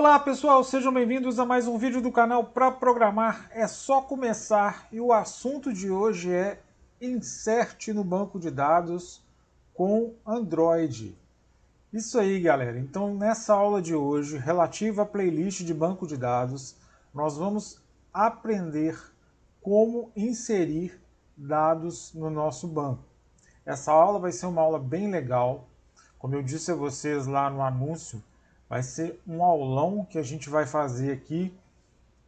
Olá pessoal, sejam bem-vindos a mais um vídeo do canal Para Programar é só começar, e o assunto de hoje é Insert no banco de dados com Android. Isso aí, galera. Então, nessa aula de hoje, relativa à playlist de banco de dados, nós vamos aprender como inserir dados no nosso banco. Essa aula vai ser uma aula bem legal. Como eu disse a vocês lá no anúncio, vai ser um aulão que a gente vai fazer aqui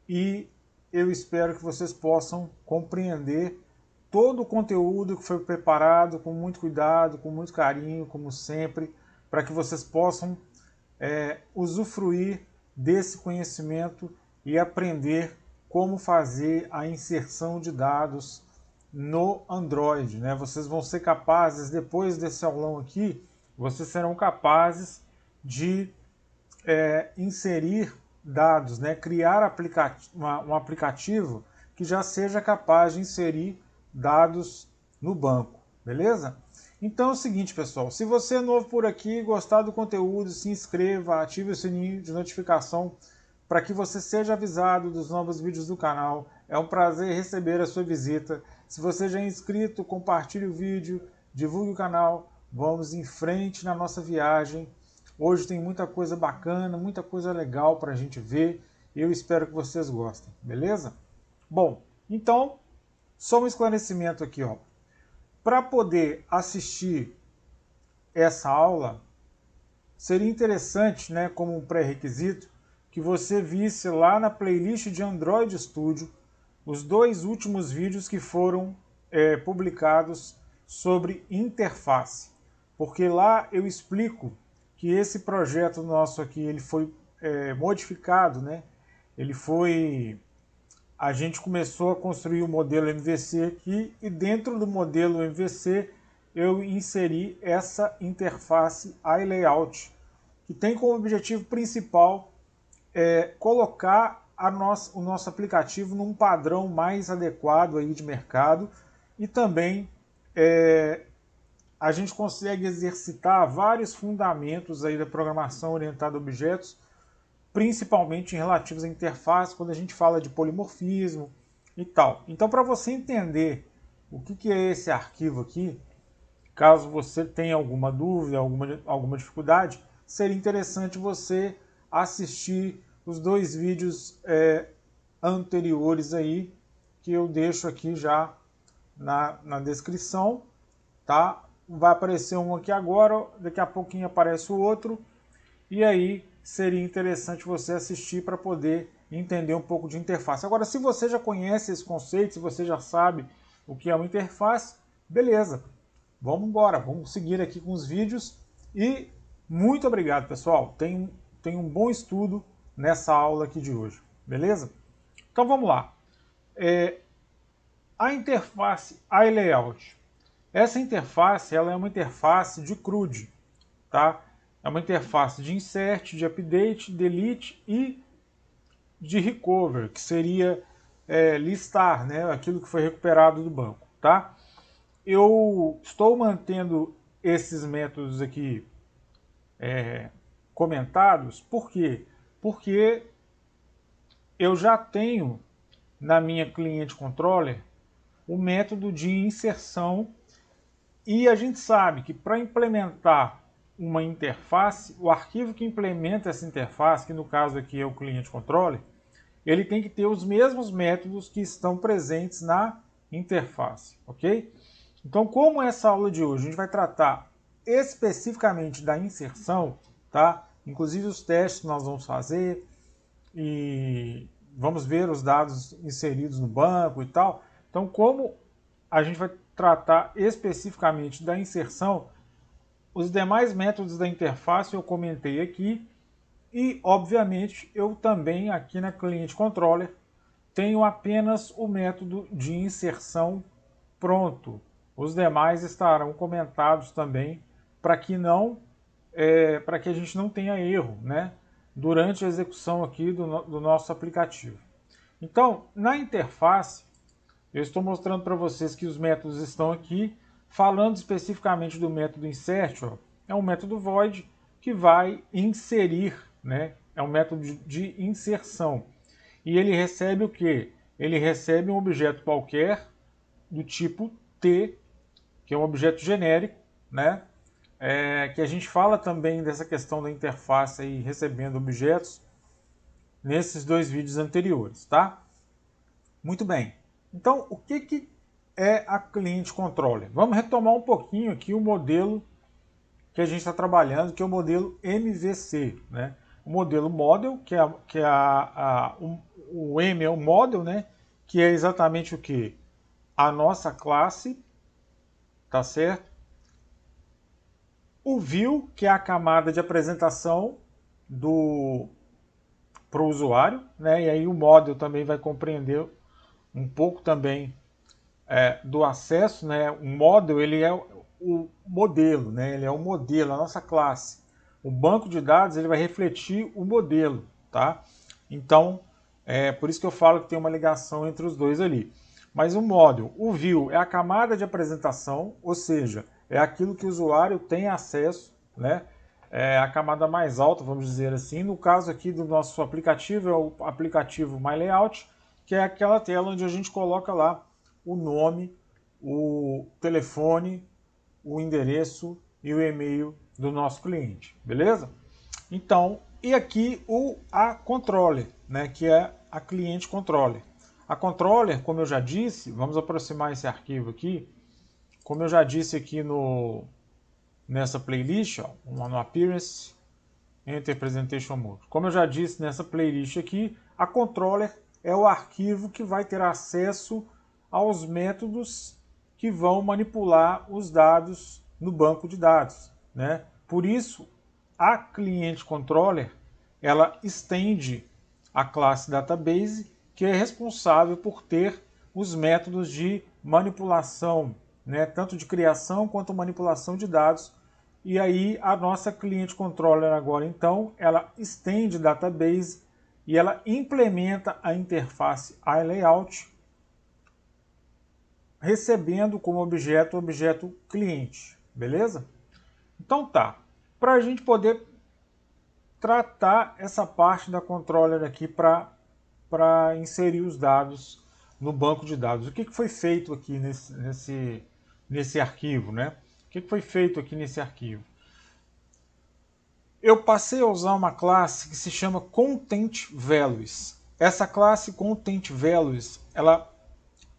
e eu espero que vocês possam compreender todo o conteúdo que foi preparado com muito cuidado, com muito carinho, como sempre, para que vocês possam usufruir desse conhecimento e aprender como fazer a inserção de dados no Android, né? Vocês vão ser capazes, depois desse aulão aqui, vocês serão capazes de inserir dados, né? Criar um aplicativo que já seja capaz de inserir dados no banco, beleza? Então é o seguinte, pessoal, se você é novo por aqui, gostar do conteúdo, se inscreva, ative o sininho de notificação para que você seja avisado dos novos vídeos do canal. É um prazer receber a sua visita. Se você já é inscrito, compartilhe o vídeo, divulgue o canal, vamos em frente na nossa viagem. Hoje tem muita coisa bacana, muita coisa legal para a gente ver e eu espero que vocês gostem, beleza? Bom, então, só um esclarecimento aqui, ó. Para poder assistir essa aula, seria interessante, né, como um pré-requisito, que você visse lá na playlist de Android Studio os dois últimos vídeos que foram publicados sobre interface. Porque lá eu explico que esse projeto nosso aqui ele foi modificado, né? A gente começou a construir o modelo MVC aqui e dentro do modelo MVC eu inseri essa interface iLayout, que tem como objetivo principal colocar o nosso aplicativo num padrão mais adequado aí de mercado e também a gente consegue exercitar vários fundamentos aí da programação orientada a objetos, principalmente em relativos à interface, quando a gente fala de polimorfismo e tal. Então, para você entender o que é esse arquivo aqui, caso você tenha alguma dúvida, alguma dificuldade, seria interessante você assistir os dois vídeos anteriores aí, que eu deixo aqui já na descrição, tá? Vai aparecer um aqui agora, daqui a pouquinho aparece o outro, e aí seria interessante você assistir para poder entender um pouco de interface. Agora, se você já conhece esse conceito, se você já sabe o que é uma interface, beleza, vamos embora, vamos seguir aqui com os vídeos, e muito obrigado, pessoal, tem um bom estudo nessa aula aqui de hoje, beleza? Então vamos lá. A interface iLayout. Essa interface ela é uma interface de CRUD, tá? É uma interface de insert, de update, delete e de recover, que seria listar, né, aquilo que foi recuperado do banco, tá? Eu estou mantendo esses métodos aqui comentados, por quê? Porque eu já tenho na minha cliente controller o método de inserção e a gente sabe que para implementar uma interface, o arquivo que implementa essa interface, que no caso aqui é o cliente controller, ele tem que ter os mesmos métodos que estão presentes na interface, ok? Então, como essa aula de hoje a gente vai tratar especificamente da inserção, tá? Inclusive os testes que nós vamos fazer e vamos ver os dados inseridos no banco e tal. Então, como a gente vai tratar especificamente da inserção, os demais métodos da interface eu comentei aqui e, obviamente, eu também aqui na Client Controller tenho apenas o método de inserção pronto. Os demais estarão comentados também para que para que a gente não tenha erro, né, durante a execução aqui do nosso aplicativo. Então, na interface, eu estou mostrando para vocês que os métodos estão aqui. Falando especificamente do método insert, ó, é um método void que vai inserir, né, é um método de inserção. E ele recebe o quê? Ele recebe um objeto qualquer do tipo T, que é um objeto genérico, né? Que a gente fala também dessa questão da interface aí recebendo objetos nesses dois vídeos anteriores, tá? Muito bem. Então, o que é a Client Controller? Vamos retomar um pouquinho aqui o modelo que a gente está trabalhando, que é o modelo MVC, né? O modelo Model, o M é o Model, né? Que é exatamente o que? A nossa classe, tá certo? O View, que é a camada de apresentação para o usuário, né? E aí o Model também vai compreender um pouco também do acesso, né? O Model, ele é o modelo, né? Ele é o modelo, a nossa classe. O banco de dados, ele vai refletir o modelo, tá? Então, por isso que eu falo que tem uma ligação entre os dois ali. Mas o Model, o View, é a camada de apresentação, ou seja, é aquilo que o usuário tem acesso, né? É a camada mais alta, vamos dizer assim. No caso aqui do nosso aplicativo, é o aplicativo My Layout, que é aquela tela onde a gente coloca lá o nome, o telefone, o endereço e o e-mail do nosso cliente, beleza? Então, e aqui a controller, né, que é a cliente controller. A controller, como eu já disse, vamos aproximar esse arquivo aqui, como eu já disse aqui nessa playlist, ó, no Appearance, Enter Presentation Mode. Como eu já disse nessa playlist aqui, a controller é o arquivo que vai ter acesso aos métodos que vão manipular os dados no banco de dados, né? Por isso, a cliente controller, ela estende a classe database, que é responsável por ter os métodos de manipulação, né? Tanto de criação quanto manipulação de dados. E aí a nossa cliente controller agora, então, ela estende database e ela implementa a interface iLayout, recebendo como objeto o objeto cliente, beleza? Então tá, para a gente poder tratar essa parte da controller aqui para inserir os dados no banco de dados. O que foi feito aqui nesse arquivo, né? O que foi feito aqui nesse arquivo? Eu passei a usar uma classe que se chama Content Values. Essa classe Content Values, ela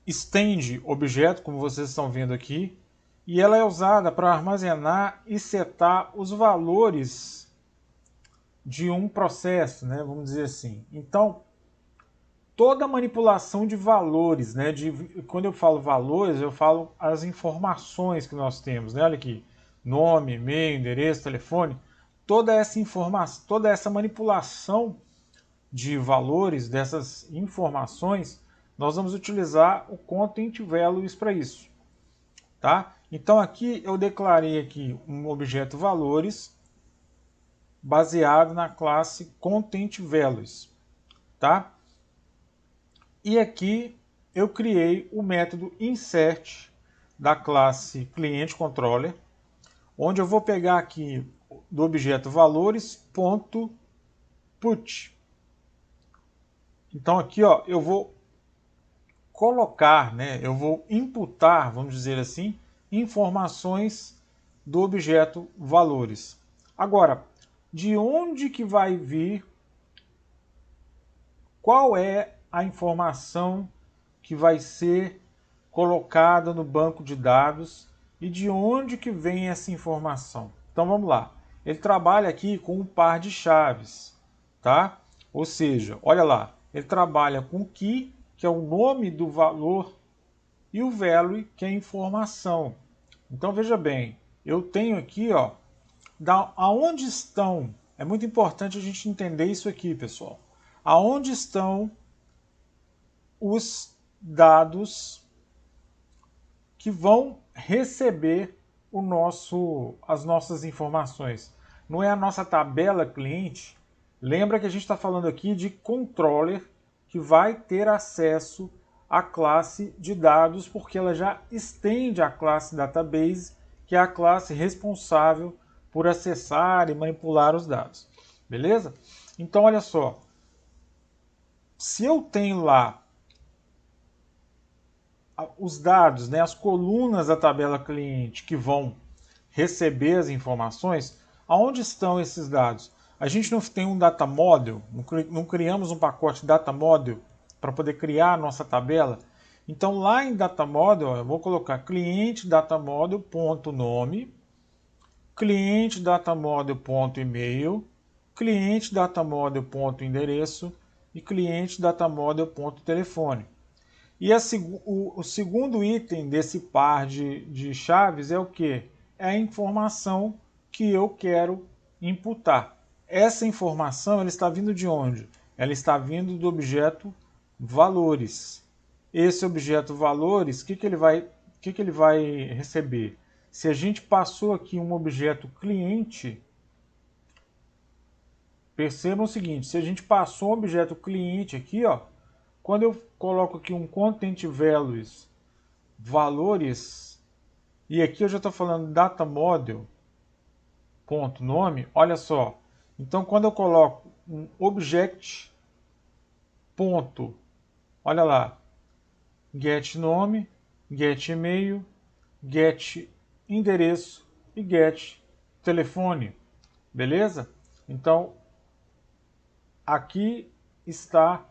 estende objeto, como vocês estão vendo aqui, e ela é usada para armazenar e setar os valores de um processo, né, vamos dizer assim. Então, toda manipulação de valores, né, quando eu falo valores, eu falo as informações que nós temos, né, olha aqui, nome, e-mail, endereço, telefone, toda essa informação, toda essa manipulação de valores, dessas informações, nós vamos utilizar o Content Values para isso, tá? Então aqui eu declarei aqui um objeto valores baseado na classe Content Values, tá? E aqui eu criei o método insert da classe cliente controller, onde eu vou pegar aqui do objeto valores.put. Então aqui, ó, eu vou colocar, né, eu vou imputar, vamos dizer assim, informações do objeto valores. Agora, de onde que vai vir, qual é a informação que vai ser colocada no banco de dados e de onde que vem essa informação? Então vamos lá. Ele trabalha aqui com um par de chaves, tá? Ou seja, olha lá, ele trabalha com key, que é o nome do valor, e o value, que é a informação. Então veja bem, eu tenho aqui, ó, aonde estão, é muito importante a gente entender isso aqui, pessoal. Aonde estão os dados que vão receber as nossas informações. Não é a nossa tabela cliente. Lembra que a gente está falando aqui de controller que vai ter acesso à classe de dados, porque ela já estende a classe database, que é a classe responsável por acessar e manipular os dados. Beleza? Então, olha só, se eu tenho lá os dados, né, as colunas da tabela cliente que vão receber as informações, aonde estão esses dados? A gente não tem um data model, não criamos um pacote data model para poder criar a nossa tabela. Então lá em data model eu vou colocar cliente data model.nome, cliente data model.email, cliente data model.endereço e cliente data model.telefone. E o segundo item desse par de chaves é o que? É a informação que eu quero imputar. Essa informação ela está vindo de onde? Ela está vindo do objeto valores. Esse objeto valores, o que ele vai receber? Se a gente passou aqui um objeto cliente, percebam o seguinte, se a gente passou um objeto cliente aqui, ó, quando eu coloco aqui um content values valores, e aqui eu já estou falando data model ponto nome, olha só. Então quando eu coloco um object ponto, olha lá, get nome, get e-mail, get endereço e get telefone, beleza? Então aqui está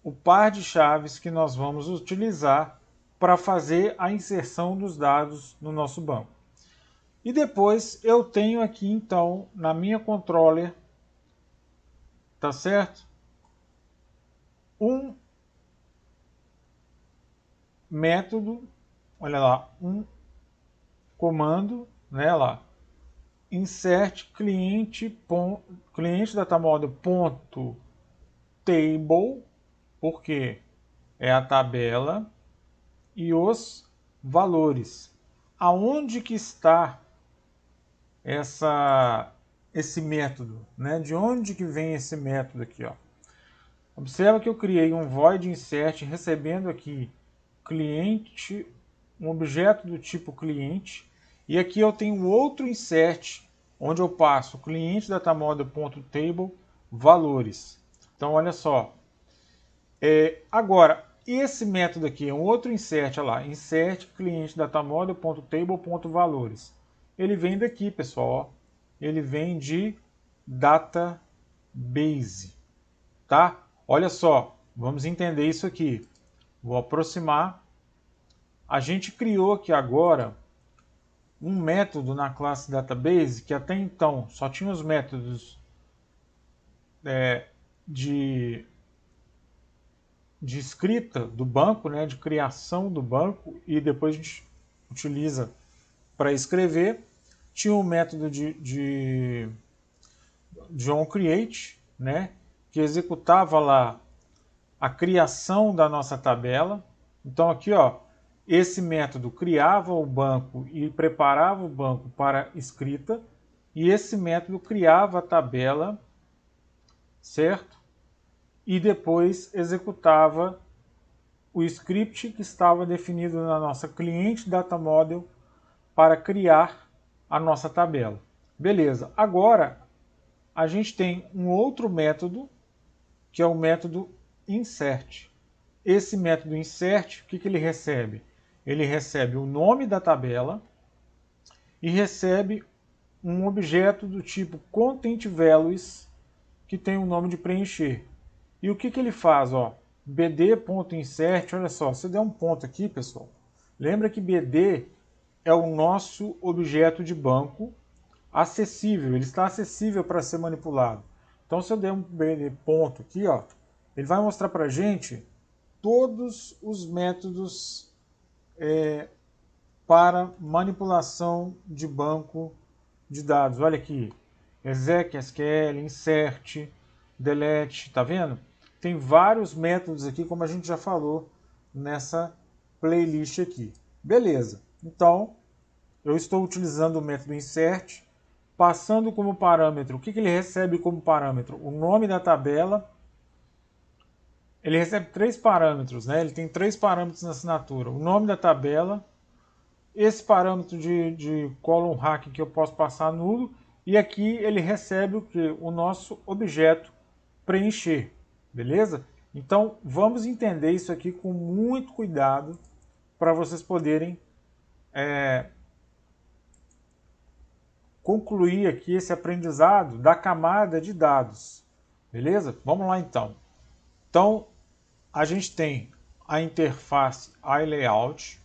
o par de chaves que nós vamos utilizar para fazer a inserção dos dados no nosso banco. E depois eu tenho aqui então na minha controller, tá certo? Um método, olha lá, um comando, né, lá, insert cliente datamodel ponto table, porque é a tabela e os valores. Aonde que está esse método, né? De onde que vem esse método aqui, ó? Observa que eu criei um void insert recebendo aqui cliente, um objeto do tipo cliente, e aqui eu tenho outro insert onde eu passo cliente datamodel.table valores. Então olha só. Agora esse método aqui é um outro insert, olha lá, insert cliente datamodel.table.valores. Ele vem daqui, pessoal, ó. Ele vem de database, tá? Olha só, vamos entender isso aqui. Vou aproximar. A gente criou aqui agora um método na classe database que até então só tinha os métodos de escrita do banco, né, de criação do banco, e depois a gente utiliza para escrever. Tinha o método de onCreate, né, que executava lá a criação da nossa tabela. Então aqui, ó, esse método criava o banco e preparava o banco para escrita, e esse método criava a tabela, certo? E depois executava o script que estava definido na nossa cliente data model para criar a nossa tabela. Beleza, agora a gente tem um outro método, que é o método insert. Esse método insert, o que ele recebe? Ele recebe o nome da tabela e recebe um objeto do tipo content values que tem o nome de preencher. E o que ele faz? Ó, bd.insert, olha só, se der um ponto aqui, pessoal, lembra que bd é o nosso objeto de banco acessível, ele está acessível para ser manipulado. Então se eu der um bd ponto aqui, ó, ele vai mostrar para a gente todos os métodos para manipulação de banco de dados. Olha aqui, exec, SQL, insert, delete, tá vendo? Tem vários métodos aqui, como a gente já falou nessa playlist aqui. Beleza, então eu estou utilizando o método insert, passando como parâmetro, o que ele recebe como parâmetro? O nome da tabela. Ele recebe 3 parâmetros, né? Ele tem 3 parâmetros na assinatura. O nome da tabela, esse parâmetro de column hack que eu posso passar nulo, E aqui ele recebe o que? O nosso objeto preencher, beleza? Então vamos entender isso aqui com muito cuidado para vocês poderem concluir aqui esse aprendizado da camada de dados, beleza? Vamos lá então. Então a gente tem a interface iLayout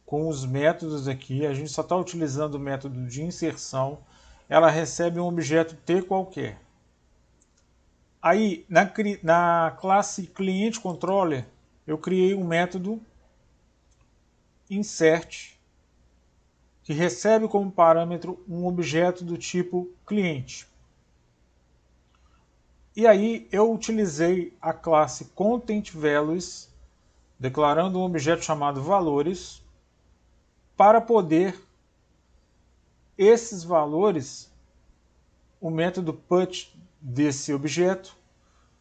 com os métodos aqui, a gente só está utilizando o método de inserção, ela recebe um objeto T qualquer. Aí, na classe cliente controller, eu criei um método insert, que recebe como parâmetro um objeto do tipo cliente. E aí eu utilizei a classe contentValues, declarando um objeto chamado valores, para poder esses valores, o método put desse objeto,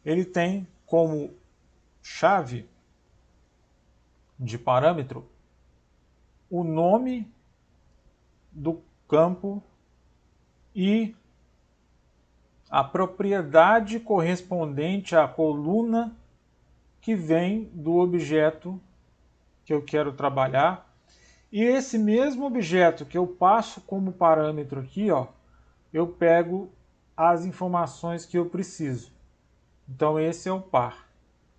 ele tem como chave de parâmetro o nome do campo e a propriedade correspondente à coluna que vem do objeto que eu quero trabalhar. E esse mesmo objeto que eu passo como parâmetro aqui, ó, eu pego as informações que eu preciso. Então esse é o par.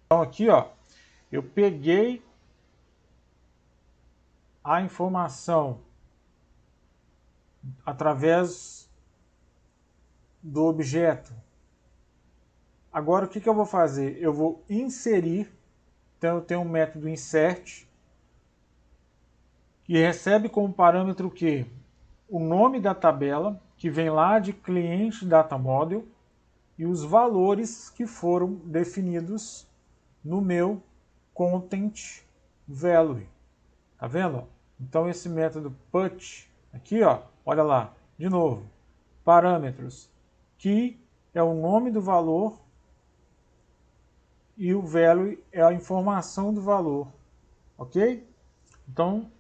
Então aqui, ó, eu peguei a informação através do objeto. Agora o que eu vou fazer? Eu vou inserir, então eu tenho um método insert, que recebe como parâmetro o quê? O nome da tabela, que vem lá de cliente data model, e os valores que foram definidos no meu content value. Tá vendo? Então esse método put, aqui ó, olha lá, de novo, parâmetros, que é o nome do valor e o value é a informação do valor, ok? Então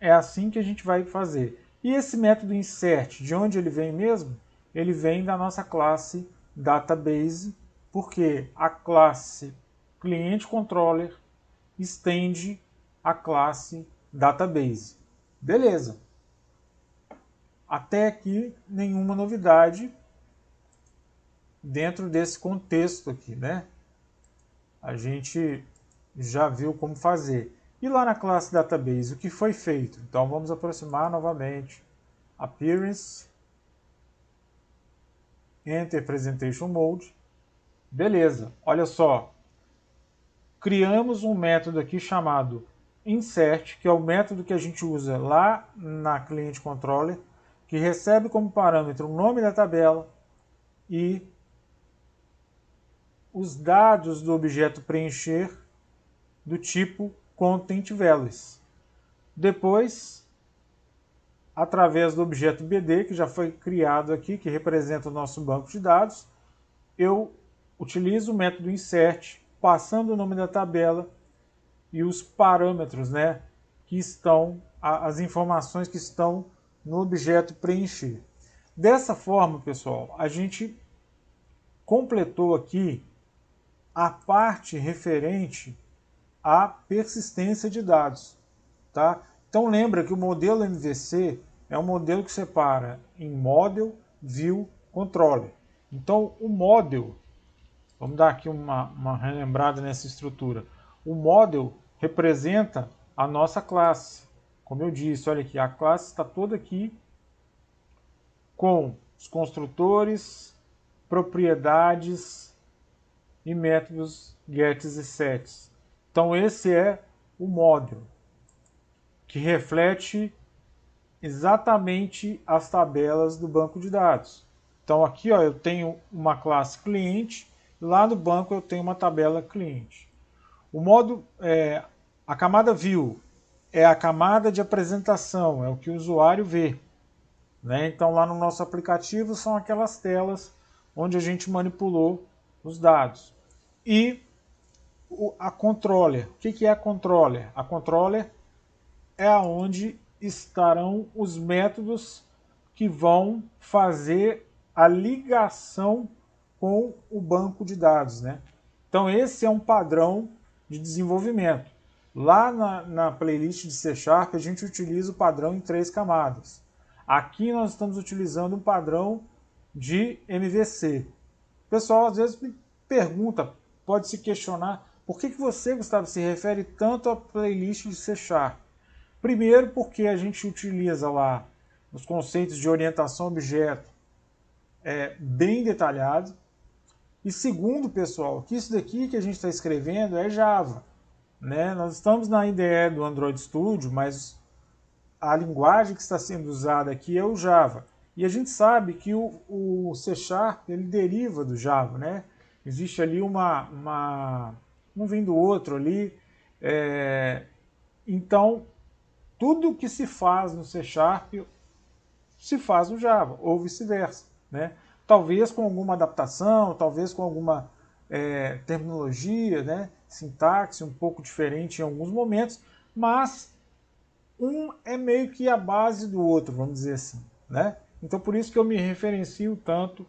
é assim que a gente vai fazer. E esse método insert, de onde ele vem mesmo? Ele vem da nossa classe database, porque a classe cliente controller estende a classe database. Beleza. Até aqui nenhuma novidade dentro desse contexto aqui, né? A gente já viu como fazer. E lá na classe database, o que foi feito? Então vamos aproximar novamente. Appearance, Enter Presentation Mode. Beleza, olha só. Criamos um método aqui chamado insert, que é o método que a gente usa lá na cliente controller, que recebe como parâmetro o nome da tabela e os dados do objeto preencher do tipo contentValues. Depois, através do objeto BD, que já foi criado aqui, que representa o nosso banco de dados, eu utilizo o método insert, passando o nome da tabela e os parâmetros, né, que estão, as informações que estão no objeto preencher. Dessa forma, pessoal, a gente completou aqui a parte referente à persistência de dados, tá? Então lembra que o modelo MVC é um modelo que separa em Model, View, Controller. Então o Model, vamos dar aqui uma relembrada nessa estrutura. O Model representa a nossa classe. Como eu disse, olha aqui, a classe está toda aqui com os construtores, propriedades e métodos gets e sets. Então esse é o model, que reflete exatamente as tabelas do banco de dados. Então aqui ó, eu tenho uma classe cliente, lá no banco eu tenho uma tabela cliente. O modo, a camada view é a camada de apresentação, é o que o usuário vê, né? Então lá no nosso aplicativo são aquelas telas onde a gente manipulou os dados. E a controller, o que é a controller? A controller é onde estarão os métodos que vão fazer a ligação com o banco de dados, né? Então esse é um padrão de desenvolvimento. Lá na playlist de C# a gente utiliza o padrão em 3 camadas. Aqui nós estamos utilizando um padrão de MVC. O pessoal às vezes me pergunta, pode se questionar, por que você, Gustavo, se refere tanto à playlist de C#? Primeiro porque a gente utiliza lá os conceitos de orientação a objeto bem detalhado. E segundo, pessoal, que isso daqui que a gente está escrevendo é Java. Né? Nós estamos na IDE do Android Studio, mas a linguagem que está sendo usada aqui é o Java. E a gente sabe que o C# ele deriva do Java, né? Existe ali um vem do outro ali. Então, tudo que se faz no C# se faz no Java, ou vice-versa, né? Talvez com alguma adaptação, talvez com alguma terminologia, né? Sintaxe um pouco diferente em alguns momentos, mas um é meio que a base do outro, vamos dizer assim, né? Então por isso que eu me referencio tanto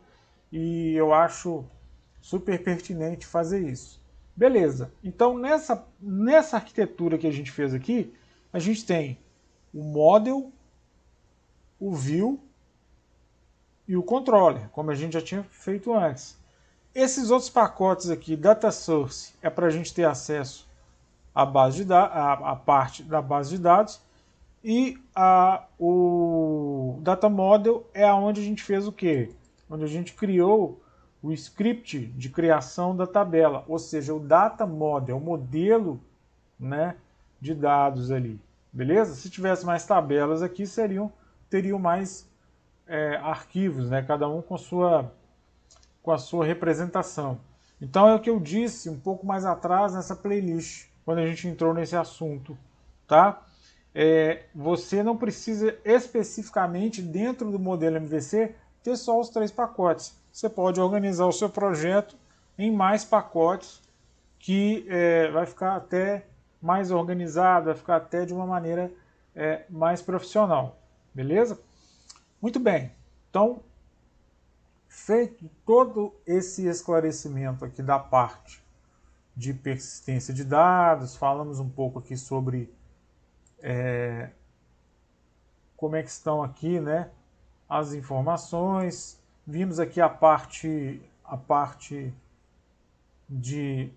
e eu acho super pertinente fazer isso. Beleza, então nessa arquitetura que a gente fez aqui, a gente tem o model, o view e o controller, como a gente já tinha feito antes. Esses outros pacotes aqui, data source, é para a gente ter acesso à base de a parte da base de dados, e o data model é onde a gente fez o quê? Onde a gente criou o script de criação da tabela, ou seja, o data model, o modelo, né, de dados ali, beleza? Se tivesse mais tabelas aqui, teriam mais arquivos, né, cada um com a sua representação. Então é o que eu disse um pouco mais atrás nessa playlist, quando a gente entrou nesse assunto, tá? Você não precisa especificamente dentro do modelo MVC ter só os 3 pacotes. Você pode organizar o seu projeto em mais pacotes que vai ficar até mais organizado, vai ficar até de uma maneira mais profissional, beleza? Muito bem, então feito todo esse esclarecimento aqui da parte de persistência de dados, falamos um pouco aqui sobre como é que estão aqui, né, as informações, vimos aqui a parte de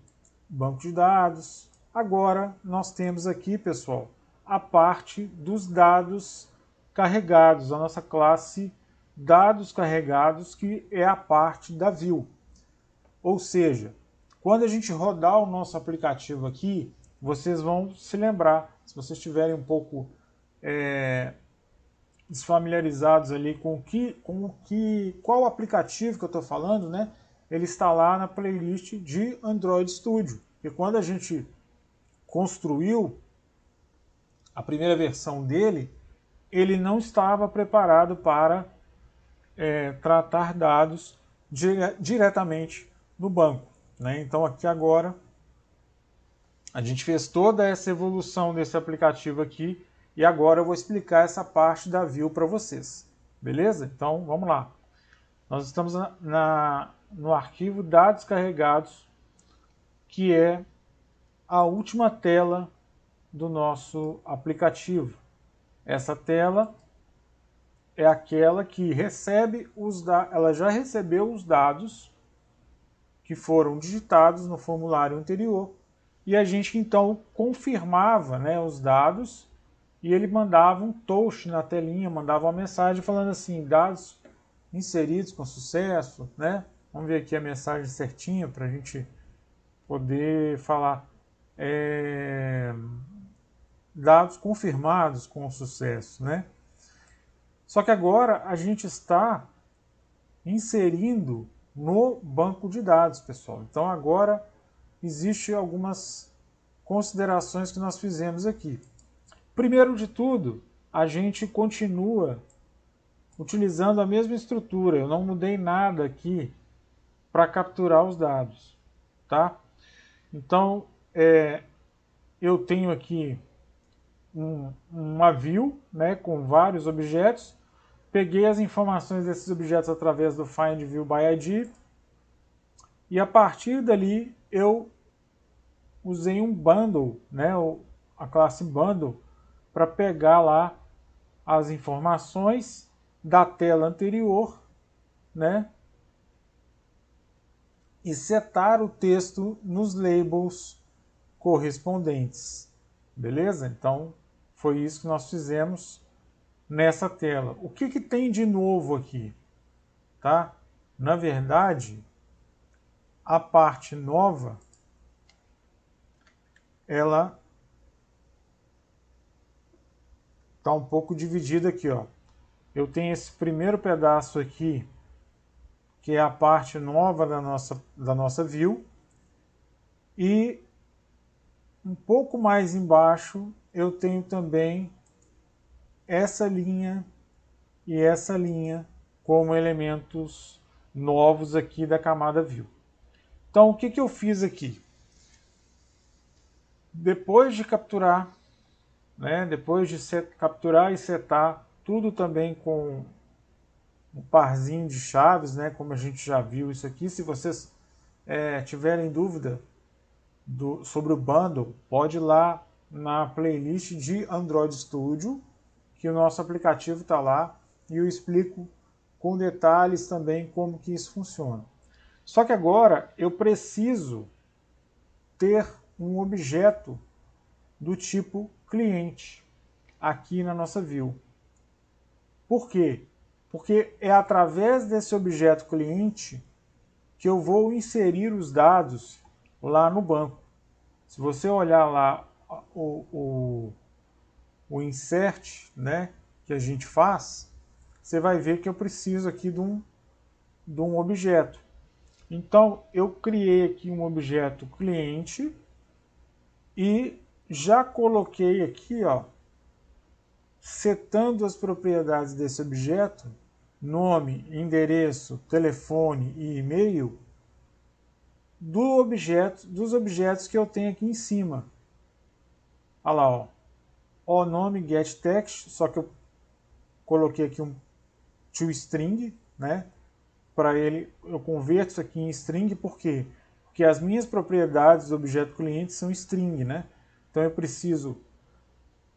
banco de dados. Agora nós temos aqui, pessoal, a parte dos dados carregados, a nossa classe dados carregados, que é a parte da view. Ou seja, quando a gente rodar o nosso aplicativo aqui, vocês vão se lembrar, se vocês estiverem um pouco desfamiliarizados ali qual aplicativo que eu estou falando, né? Ele está lá na playlist de Android Studio. E quando a gente construiu a primeira versão dele, ele não estava preparado para tratar dados diretamente no banco, né? Então aqui agora a gente fez toda essa evolução desse aplicativo aqui e agora eu vou explicar essa parte da view para vocês, beleza? Então vamos lá. Nós estamos no arquivo dados carregados, que é a última tela do nosso aplicativo. Essa tela é aquela que ela já recebeu os dados que foram digitados no formulário anterior e a gente então confirmava, né, os dados e ele mandava um toast na telinha, mandava uma mensagem falando assim, dados inseridos com sucesso, né? Vamos ver aqui a mensagem certinha para a gente poder falar. Dados confirmados com sucesso, né? Só que agora a gente está inserindo no banco de dados, pessoal. Então agora existem algumas considerações que nós fizemos aqui. Primeiro de tudo, a gente continua utilizando a mesma estrutura. Eu não mudei nada aqui para capturar os dados, tá? Então, eu tenho aqui uma view, né, com vários objetos. peguei as informações desses objetos através do Find View by ID e a partir dali eu usei um bundle, né, a classe bundle, para pegar lá as informações da tela anterior, né, e setar o texto nos labels correspondentes. Beleza? Então, foi isso que nós fizemos nessa tela. O que tem de novo aqui? Tá? Na verdade, a parte nova, ela está um pouco dividida aqui, ó. Eu tenho esse primeiro pedaço aqui, que é a parte nova da nossa view, e um pouco mais embaixo eu tenho também essa linha e essa linha como elementos novos aqui da camada view. Então, o que eu fiz aqui? Depois de capturar, né, depois de capturar e setar tudo também com um parzinho de chaves, né, como a gente já viu isso aqui. Se vocês tiverem dúvida sobre o bundle, pode ir lá na playlist de Android Studio, que o nosso aplicativo está lá, e eu explico com detalhes também como que isso funciona. Só que agora eu preciso ter um objeto do tipo cliente aqui na nossa view. Por quê? Porque é através desse objeto cliente que eu vou inserir os dados lá no banco. Se você olhar lá o insert, né, que a gente faz, você vai ver que eu preciso aqui de um objeto. Então, eu criei aqui um objeto cliente e já coloquei aqui, ó, setando as propriedades desse objeto, nome, endereço, telefone e e-mail, dos objetos que eu tenho aqui em cima. Olha lá, ó. O nome getText, só que eu coloquei aqui um toString, né? Para ele, eu converto isso aqui em string, por quê? Porque as minhas propriedades do objeto cliente são string, né? Então eu preciso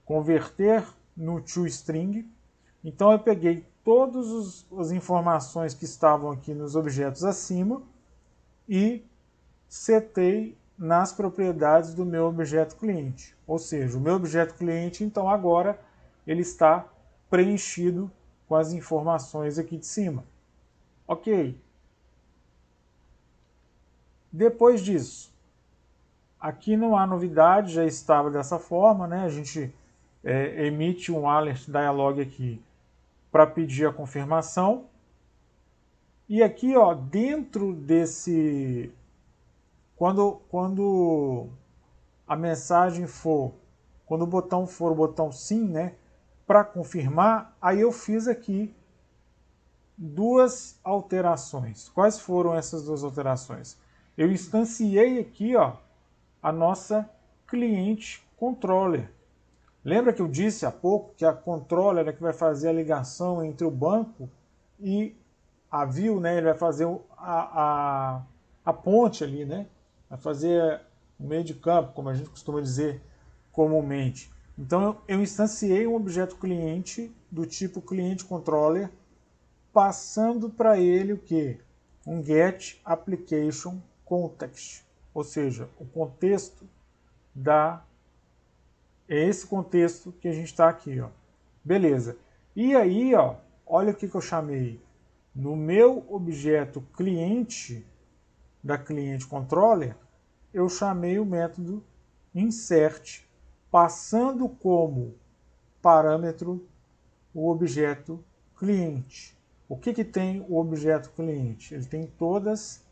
converter no toString. Então eu peguei todas as informações que estavam aqui nos objetos acima e setei nas propriedades do meu objeto cliente. Ou seja, o meu objeto cliente, então agora ele está preenchido com as informações aqui de cima. Ok. Depois disso, aqui não há novidade, já estava dessa forma, né? A gente emite um alert dialog aqui para pedir a confirmação. E aqui, ó, dentro desse... Quando a mensagem for... Quando o botão for o botão sim, né? Para confirmar, aí eu fiz aqui duas alterações. Quais foram essas duas alterações? Eu instanciei aqui, ó, a nossa cliente controller. Lembra que eu disse há pouco que a controller é que vai fazer a ligação entre o banco e a view, né? Ele vai fazer a ponte ali, né? Vai fazer o meio de campo, como a gente costuma dizer comumente. Então eu instanciei um objeto cliente do tipo cliente controller, passando para ele o que? Um get application context, ou seja, o contexto é esse contexto que a gente está aqui, ó. Beleza. E aí, ó, olha o que eu chamei. No meu objeto cliente da cliente controller, eu chamei o método insert, passando como parâmetro o objeto cliente. O que tem o objeto cliente? Ele tem todas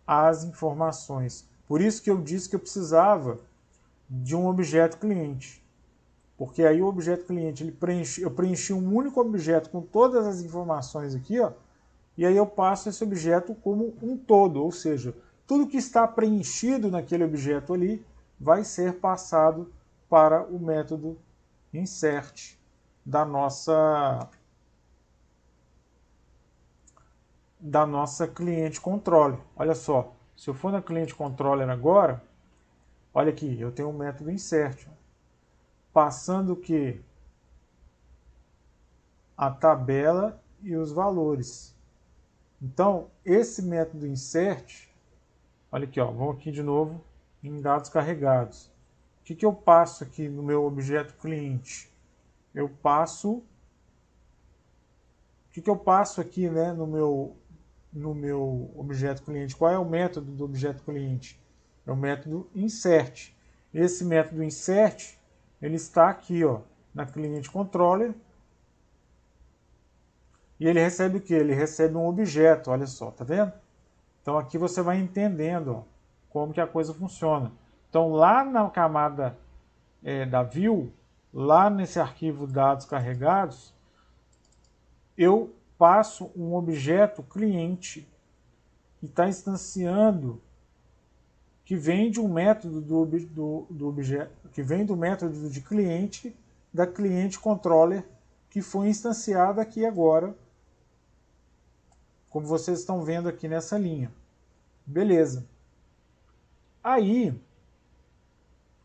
as informações. Por isso que eu disse que eu precisava de um objeto cliente. Porque aí o objeto cliente, eu preenchi um único objeto com todas as informações aqui, ó, e aí eu passo esse objeto como um todo, ou seja, tudo que está preenchido naquele objeto ali vai ser passado para o método insert da nossa da nossa cliente controller. Olha só, se eu for na cliente controller agora, olha aqui, eu tenho um método insert, passando o que? A tabela e os valores. Então, esse método insert, olha aqui, ó, vamos aqui de novo em dados carregados. O que eu passo aqui no meu objeto cliente? Eu passo... O que eu passo aqui, né, no meu objeto cliente? Qual é o método do objeto cliente? É o método insert. Esse método insert, ele está aqui, ó, na cliente controller. E ele recebe o que? Ele recebe um objeto, olha só, tá vendo? Então aqui você vai entendendo, ó, como que a coisa funciona. Então lá na camada da view, lá nesse arquivo dados carregados, eu passo um objeto cliente que está instanciando, que vem de um método do objeto, que vem do método de cliente da cliente controller que foi instanciada aqui agora, como vocês estão vendo aqui nessa linha. Beleza. Aí,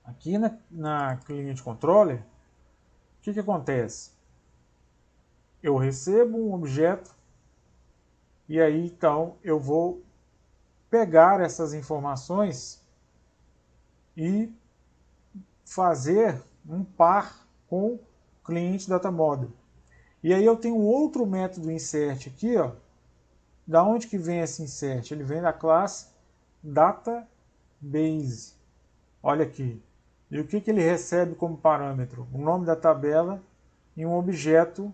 aqui na cliente controller, o que acontece? Eu recebo um objeto e aí então eu vou pegar essas informações e fazer um par com o cliente data model. E aí eu tenho outro método insert aqui, ó. Da onde que vem esse insert? Ele vem da classe database. Olha aqui. E o que ele recebe como parâmetro? O nome da tabela e um objeto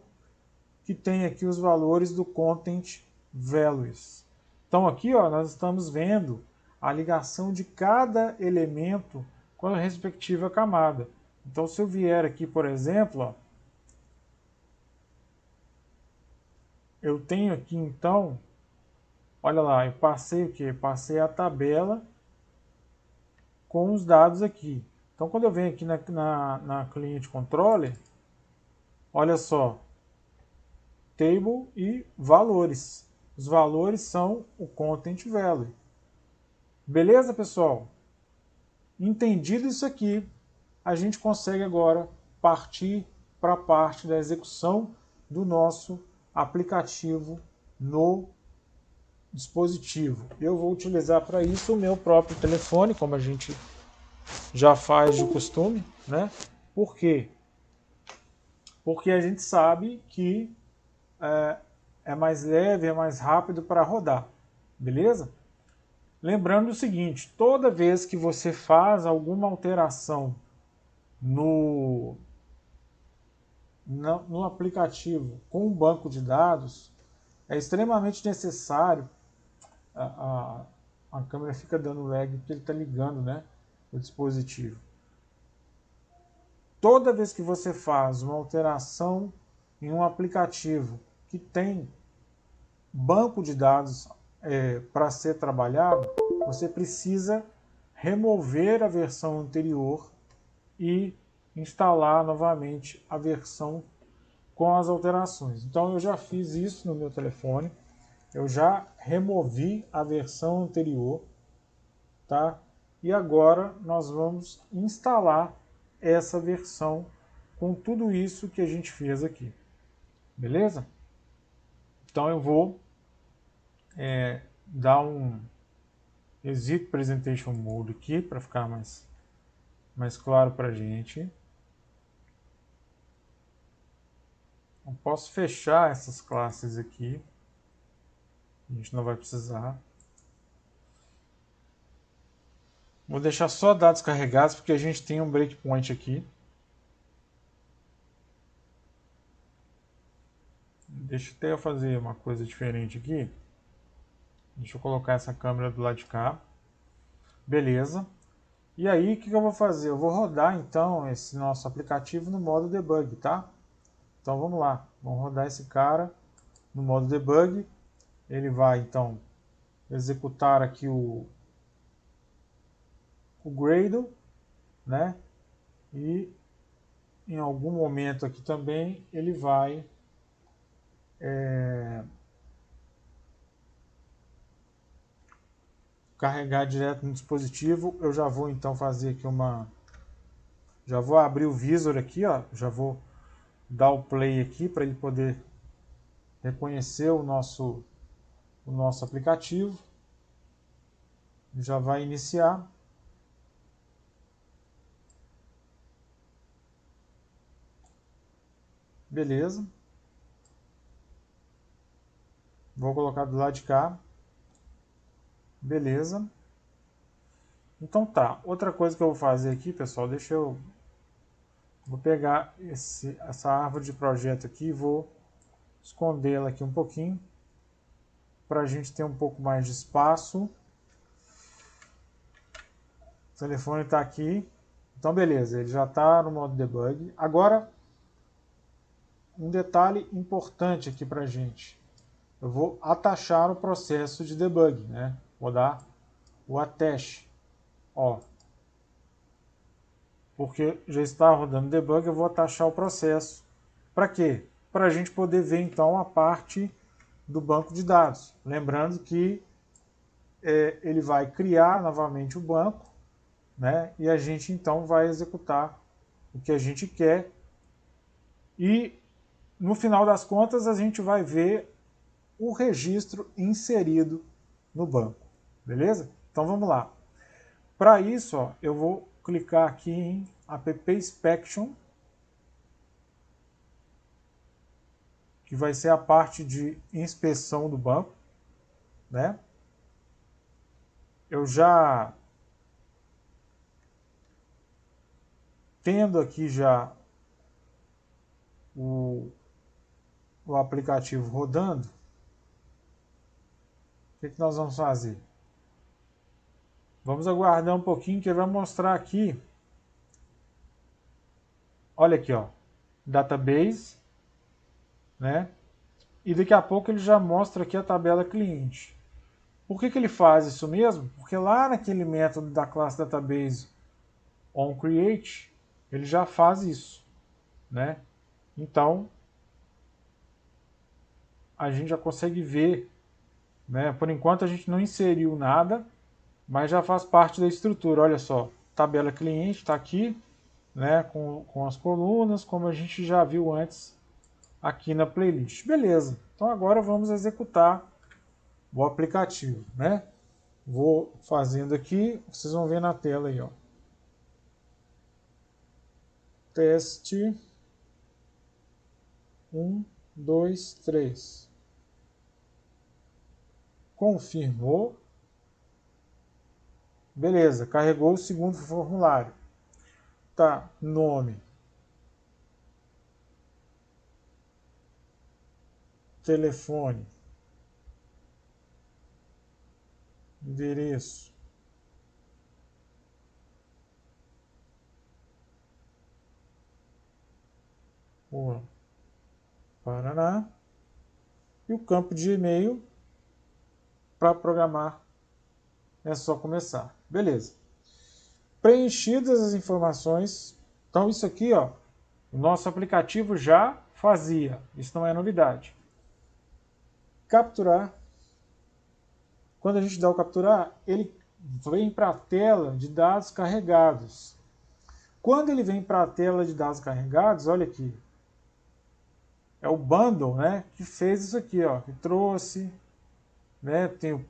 que tem aqui os valores do content values. Então aqui, ó, nós estamos vendo a ligação de cada elemento com a respectiva camada. Então se eu vier aqui, por exemplo, ó, eu tenho aqui então, olha lá, eu passei o que? Passei a tabela com os dados aqui. Então quando eu venho aqui na cliente controller, olha só, table e valores. Os valores são o content value. Beleza, pessoal? Entendido isso aqui, a gente consegue agora partir para a parte da execução do nosso aplicativo no dispositivo. Eu vou utilizar para isso o meu próprio telefone, como a gente já faz de costume, né? Por quê? Porque a gente sabe que é mais leve, é mais rápido para rodar, beleza? Lembrando o seguinte, toda vez que você faz alguma alteração no aplicativo com um banco de dados, é extremamente necessário, a câmera fica dando lag porque ele está ligando, né, o dispositivo. Toda vez que você faz uma alteração em um aplicativo que tem banco de dados para ser trabalhado, você precisa remover a versão anterior e instalar novamente a versão com as alterações. Então eu já fiz isso no meu telefone, eu já removi a versão anterior, tá? E agora nós vamos instalar essa versão com tudo isso que a gente fez aqui, beleza? Então eu vou dar um Exit Presentation Mode aqui para ficar mais claro para a gente. Eu posso fechar essas classes aqui, a gente não vai precisar. Vou deixar só dados carregados porque a gente tem um breakpoint aqui. Deixa até eu fazer uma coisa diferente aqui. Deixa eu colocar essa câmera do lado de cá. Beleza. E aí, o que eu vou fazer? Eu vou rodar, então, esse nosso aplicativo no modo debug, tá? Então, vamos lá. Vamos rodar esse cara no modo debug. Ele vai, então, executar aqui o Gradle, né? E, em algum momento aqui também, ele vai carregar direto no dispositivo, eu já vou então fazer aqui já vou abrir o visor aqui, ó, já vou dar o play aqui para ele poder reconhecer o nosso aplicativo. Já vai iniciar. Beleza. Vou colocar do lado de cá. Beleza. Então tá. Outra coisa que eu vou fazer aqui, pessoal, vou pegar essa árvore de projeto aqui e vou escondê-la aqui um pouquinho para a gente ter um pouco mais de espaço. O telefone está aqui. Então beleza, ele já está no modo debug. Agora, um detalhe importante aqui para a gente. Eu vou atachar o processo de debug, né? Vou dar o attach, ó. Porque já está rodando debug, eu vou atachar o processo. Para quê? Para a gente poder ver então a parte do banco de dados. Lembrando que ele vai criar novamente o banco, né? E a gente então vai executar o que a gente quer. E no final das contas a gente vai ver o registro inserido no banco. Beleza? Então vamos lá. Para isso, ó, eu vou clicar aqui em App Inspection, que vai ser a parte de inspeção do banco, né? Eu já tendo aqui já o aplicativo rodando, o que nós vamos fazer? Vamos aguardar um pouquinho que ele vai mostrar aqui. Olha aqui, ó, database, né? E daqui a pouco ele já mostra aqui a tabela cliente. Por que ele faz isso mesmo? Porque lá naquele método da classe database onCreate, ele já faz isso, né? Então, a gente já consegue ver, né? Por enquanto a gente não inseriu nada, mas já faz parte da estrutura. Olha só, tabela cliente está aqui, né? Com as colunas, como a gente já viu antes aqui na playlist. Beleza, então agora vamos executar o aplicativo, né? Vou fazendo aqui, vocês vão ver na tela aí, ó. Teste 1, 2, 3. Confirmou. Beleza, carregou o segundo formulário. Tá, nome. Telefone. Endereço. Rua Paraná. E o campo de e-mail para programar é só começar. Beleza. Preenchidas as informações, então isso aqui, ó, o nosso aplicativo já fazia, isso não é novidade. Capturar. Quando a gente dá o capturar, ele vem para a tela de dados carregados. Quando ele vem para a tela de dados carregados, olha aqui, é o bundle, né, que fez isso aqui, ó, que trouxe, né, tem o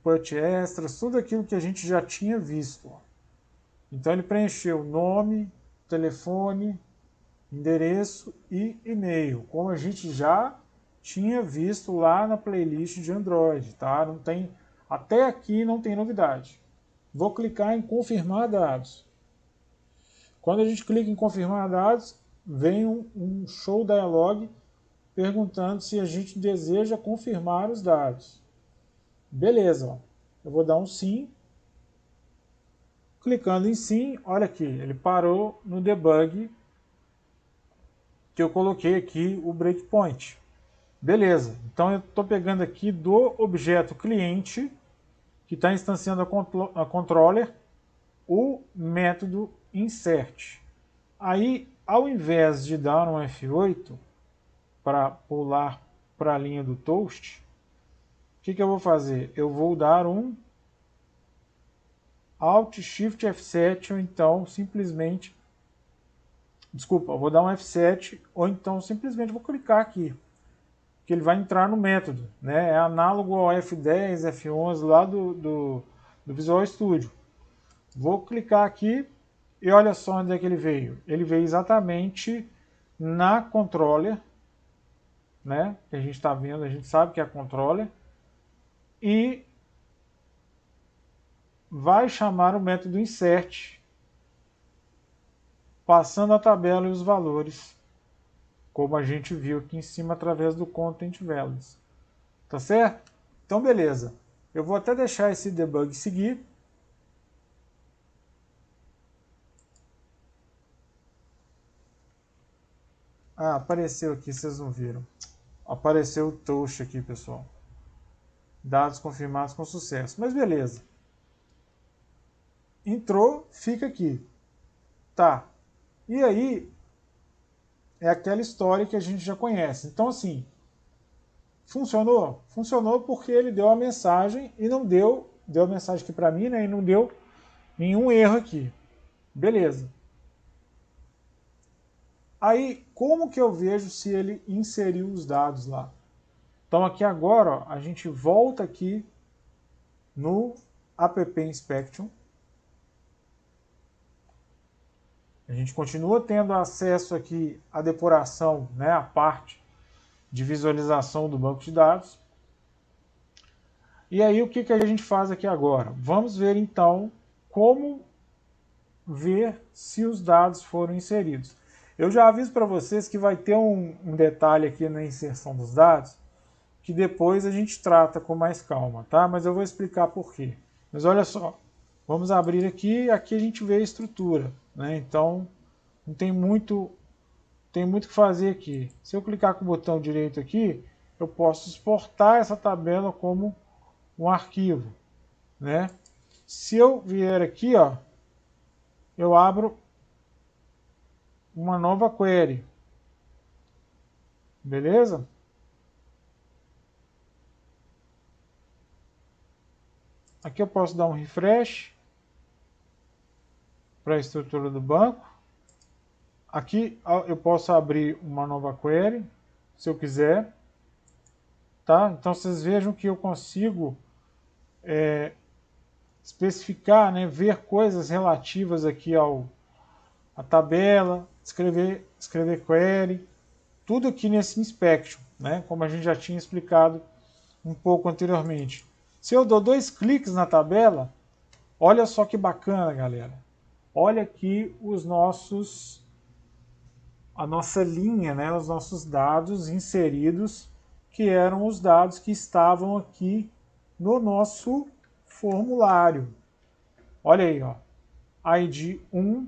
put extras, tudo aquilo que a gente já tinha visto. Ó. Então ele preencheu nome, telefone, endereço e e-mail, como a gente já tinha visto lá na playlist de Android, tá? Não tem, até aqui não tem novidade. Vou clicar em confirmar dados. Quando a gente clica em confirmar dados, vem um show dialog perguntando se a gente deseja confirmar os dados. Beleza, ó. Eu vou dar um sim. Clicando em sim, olha aqui, ele parou no debug que eu coloquei aqui o breakpoint. Beleza, então eu estou pegando aqui do objeto cliente, que está instanciando a controller, o método insert. Aí, ao invés de dar um F8 para pular para a linha do toast, o que eu vou fazer? Eu vou dar um Alt Shift F7 ou então simplesmente, desculpa, eu vou dar um F7 ou então simplesmente vou clicar aqui, que ele vai entrar no método, né? É análogo ao F10, F11 lá do Visual Studio. Vou clicar aqui e olha só onde é que ele veio. Ele veio exatamente na controller, né? Que a gente está vendo, a gente sabe que é a controller, e vai chamar o método insert, passando a tabela e os valores, como a gente viu aqui em cima através do Content Values. Tá certo? Então, beleza. Eu vou até deixar esse debug seguir. Ah, apareceu aqui, vocês não viram. Apareceu o toast aqui, pessoal. Dados confirmados com sucesso. Mas beleza. Entrou, fica aqui. Tá. E aí, é aquela história que a gente já conhece. Então, assim, funcionou? Funcionou porque ele deu a mensagem e não deu a mensagem aqui para mim, né? E não deu nenhum erro aqui. Beleza. Aí, como que eu vejo se ele inseriu os dados lá? Então, aqui agora, ó, a gente volta aqui no App Inspection. A gente continua tendo acesso aqui à depuração, né, a parte de visualização do banco de dados. E aí, o que, que a gente faz aqui agora? Vamos ver, então, como ver se os dados foram inseridos. Eu já aviso para vocês que vai ter um detalhe aqui na inserção dos dados, que depois a gente trata com mais calma, tá? Mas eu vou explicar por quê. Mas olha só, vamos abrir aqui a gente vê a estrutura, né? Então, não tem muito o que fazer aqui. Se eu clicar com o botão direito aqui, eu posso exportar essa tabela como um arquivo, né? Se eu vier aqui, ó, eu abro uma nova query. Beleza? Aqui eu posso dar um refresh para a estrutura do banco. Aqui eu posso abrir uma nova query, se eu quiser. Tá? Então vocês vejam que eu consigo especificar, né, ver coisas relativas aqui à tabela, escrever query, tudo aqui nesse inspection, né, como a gente já tinha explicado um pouco anteriormente. Se eu dou 2 cliques na tabela, olha só que bacana, galera. Olha aqui a nossa linha, né, os nossos dados inseridos, que eram os dados que estavam aqui no nosso formulário. Olha aí, ó. ID 1,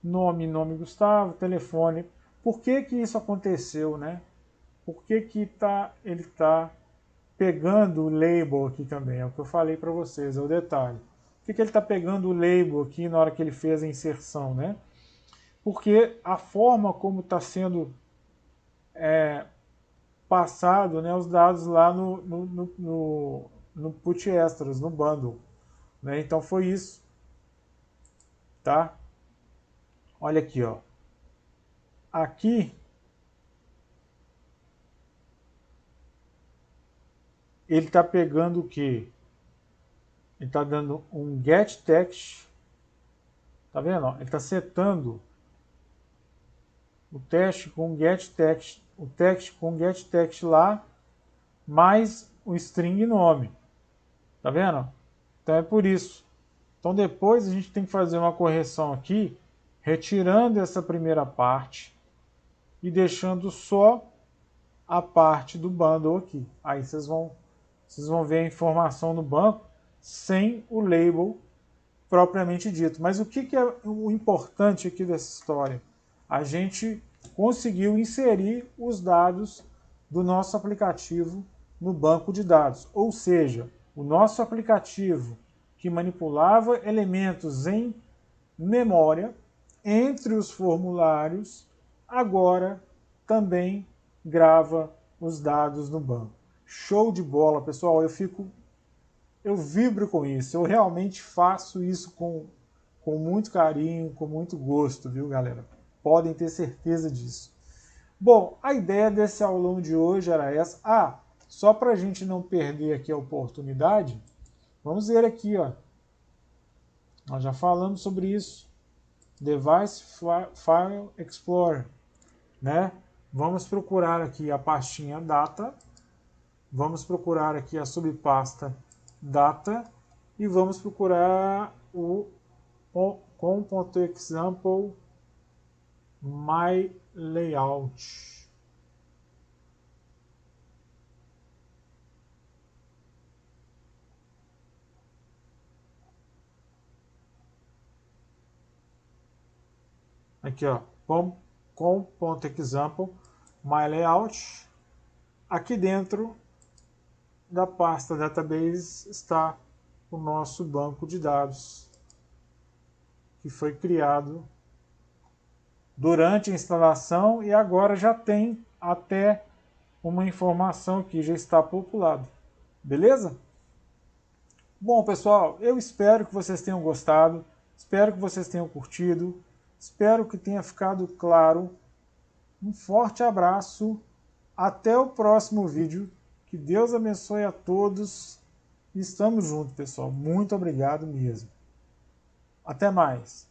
nome Gustavo, telefone. Por que que isso aconteceu, né? Por que que ele está pegando o label aqui também? É o que eu falei para vocês, é o detalhe. Por que ele está pegando o label aqui na hora que ele fez a inserção, né? Porque a forma como está sendo passado, né, os dados lá no put extras, no bundle, né? Então foi isso, tá? Olha aqui, ó. Aqui ele está pegando o que? Ele está dando um get text, tá vendo? Ele está setando o teste com get text, o text com get text lá, mais o string nome, tá vendo? Então é por isso. Então depois a gente tem que fazer uma correção aqui, retirando essa primeira parte e deixando só a parte do bundle aqui. Aí vocês vão ver a informação no banco sem o label propriamente dito. Mas o que é o importante aqui dessa história? A gente conseguiu inserir os dados do nosso aplicativo no banco de dados. Ou seja, o nosso aplicativo que manipulava elementos em memória entre os formulários, agora também grava os dados no banco. Show de bola, pessoal. eu vibro com isso, eu realmente faço isso com muito carinho, com muito gosto, viu, galera? Podem ter certeza disso. Bom, a ideia desse aulão de hoje era essa. Ah, só para a gente não perder aqui a oportunidade, vamos ver aqui, ó. Nós já falamos sobre isso. Device File Explorer, né? Vamos procurar aqui a pastinha Data, vamos procurar aqui a subpasta Data e vamos procurar o com.example my layout. Aqui, ó, com.example my layout. Aqui dentro da pasta database está o nosso banco de dados que foi criado durante a instalação e agora já tem até uma informação que já está populado. Beleza? Bom, pessoal, eu espero que vocês tenham gostado, espero que vocês tenham curtido, espero que tenha ficado claro. Um forte abraço, até o próximo vídeo, que Deus abençoe a todos e estamos juntos, pessoal. Muito obrigado mesmo. Até mais.